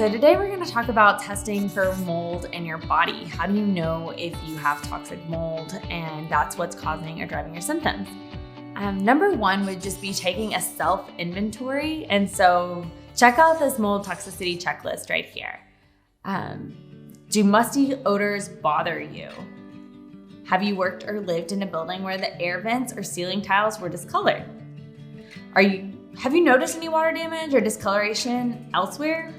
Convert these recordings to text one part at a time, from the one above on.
So today we're going to talk about testing for mold in your body. How do you know if you have toxic mold and that's what's causing or driving your symptoms? Number one would just be taking a self-inventory. And so check out this mold toxicity checklist right here. Do musty odors bother you? Have you worked or lived in a building where the air vents or ceiling tiles were discolored? Have you noticed any water damage or discoloration elsewhere?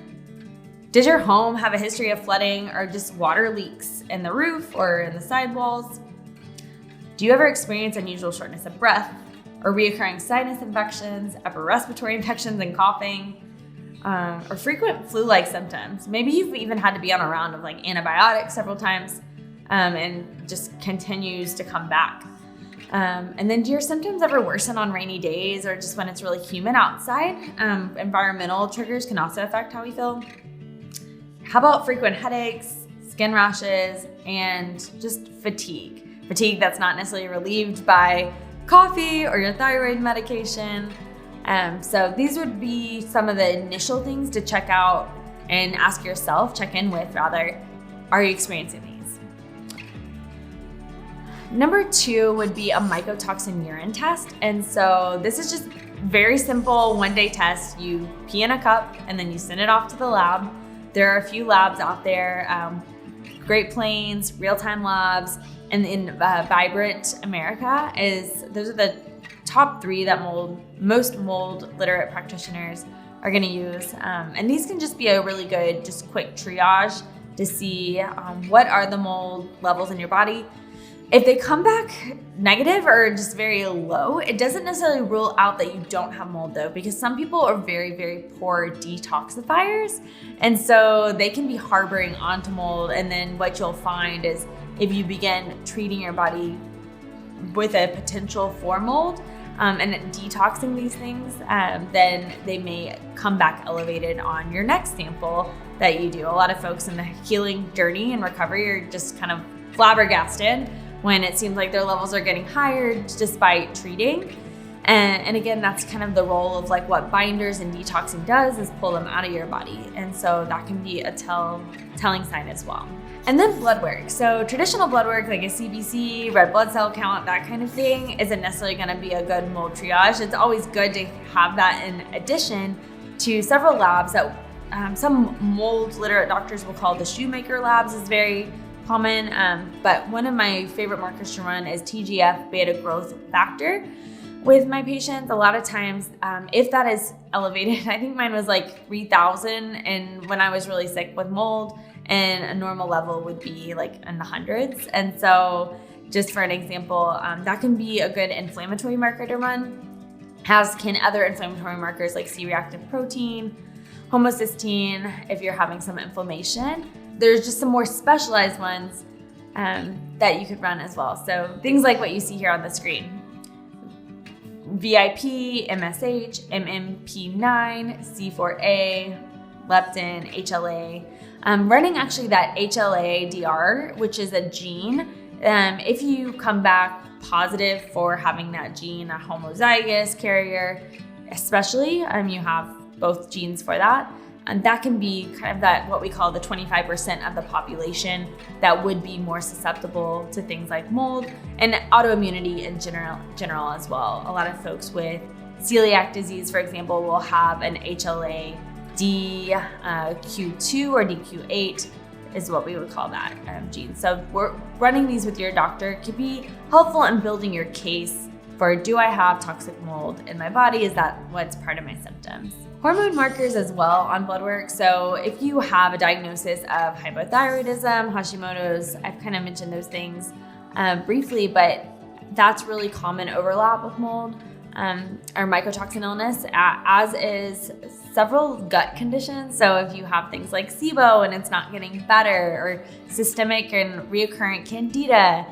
Does your home have a history of flooding or just water leaks in the roof or in the sidewalls? Do you ever experience unusual shortness of breath or reoccurring sinus infections, upper respiratory infections and coughing, or frequent flu-like symptoms? Maybe you've even had to be on a round of antibiotics several times and just continues to come back. And then do your symptoms ever worsen on rainy days or just when it's really humid outside? Environmental triggers can also affect how we feel. How about frequent headaches, skin rashes, and just fatigue? Fatigue that's not necessarily relieved by coffee or your thyroid medication. So these would be some of the initial things to check out and check in with, are you experiencing these? Number two would be a mycotoxin urine test. And so this is just very simple one-day test. You pee in a cup and then you send it off to the lab. There are a few labs out there, Great Plains, Real-Time Labs, and in Vibrant America. Those are the top three that most mold literate practitioners are going to use. And these can just be a really good, just quick triage to see what are the mold levels in your body. If they come back negative or just very low, it doesn't necessarily rule out that you don't have mold though, because some people are very, very poor detoxifiers. And so they can be harboring onto mold. And then what you'll find is if you begin treating your body with a potential for mold and detoxing these things, then they may come back elevated on your next sample that you do. A lot of folks in the healing journey and recovery are just kind of flabbergasted when it seems like their levels are getting higher despite treating. And again, that's kind of the role of what binders and detoxing does, is pull them out of your body. And so that can be a telling sign as well. And then blood work. So traditional blood work, like a CBC, red blood cell count, that kind of thing, isn't necessarily gonna be a good mold triage. It's always good to have that in addition to several labs that some mold literate doctors will call the shoemaker labs, is very common, but one of my favorite markers to run is TGF beta growth factor with my patients. A lot of times, if that is elevated, I think mine was 3,000, and when I was really sick with mold, and a normal level would be in the hundreds. And so just for an example, that can be a good inflammatory marker to run, as can other inflammatory markers like C-reactive protein, homocysteine, if you're having some inflammation. There's just some more specialized ones that you could run as well. So things like what you see here on the screen: VIP, MSH, MMP9, C4A, leptin, HLA. Running actually that HLA-DR, which is a gene. If you come back positive for having that gene, a homozygous carrier, especially, you have both genes for that. And that can be kind of that, what we call the 25% of the population that would be more susceptible to things like mold and autoimmunity in general as well. A lot of folks with celiac disease, for example, will have an HLA DQ2 or DQ8 is what we would call that gene. So we're running these with your doctor could be helpful in building your case for, do I have toxic mold in my body? Is that what's part of my symptoms? Hormone markers as well on blood work. So if you have a diagnosis of hypothyroidism, Hashimoto's, I've kind of mentioned those things briefly, but that's really common overlap with mold or mycotoxin illness, as is several gut conditions. So if you have things like SIBO and it's not getting better, or systemic and reoccurrent candida,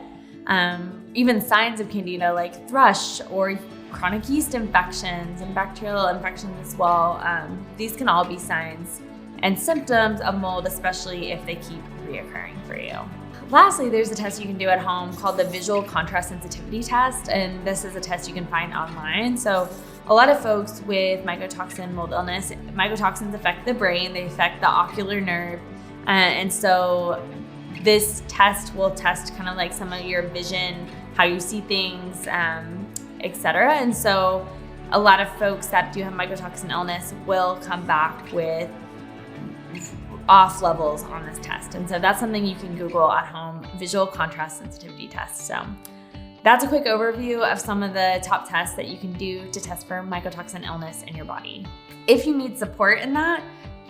even signs of candida like thrush or chronic yeast infections and bacterial infections as well. These can all be signs and symptoms of mold, especially if they keep reoccurring for you. Lastly, there's a test you can do at home called the visual contrast sensitivity test, and this is a test you can find online. So a lot of folks with mycotoxin mold illness, mycotoxins affect the brain, they affect the ocular nerve. And so this test will test kind of like some of your vision, how you see things, etc. And so a lot of folks that do have mycotoxin illness will come back with off levels on this test. And so that's something you can Google at home, visual contrast sensitivity test. So that's a quick overview of some of the top tests that you can do to test for mycotoxin illness in your body. If you need support in that,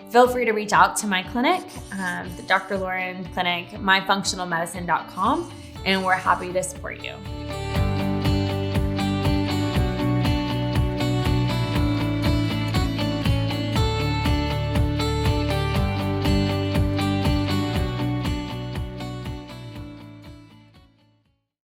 feel free to reach out to my clinic, the Dr. Lauren Clinic, myfunctionalmedicine.com, and we're happy to support you.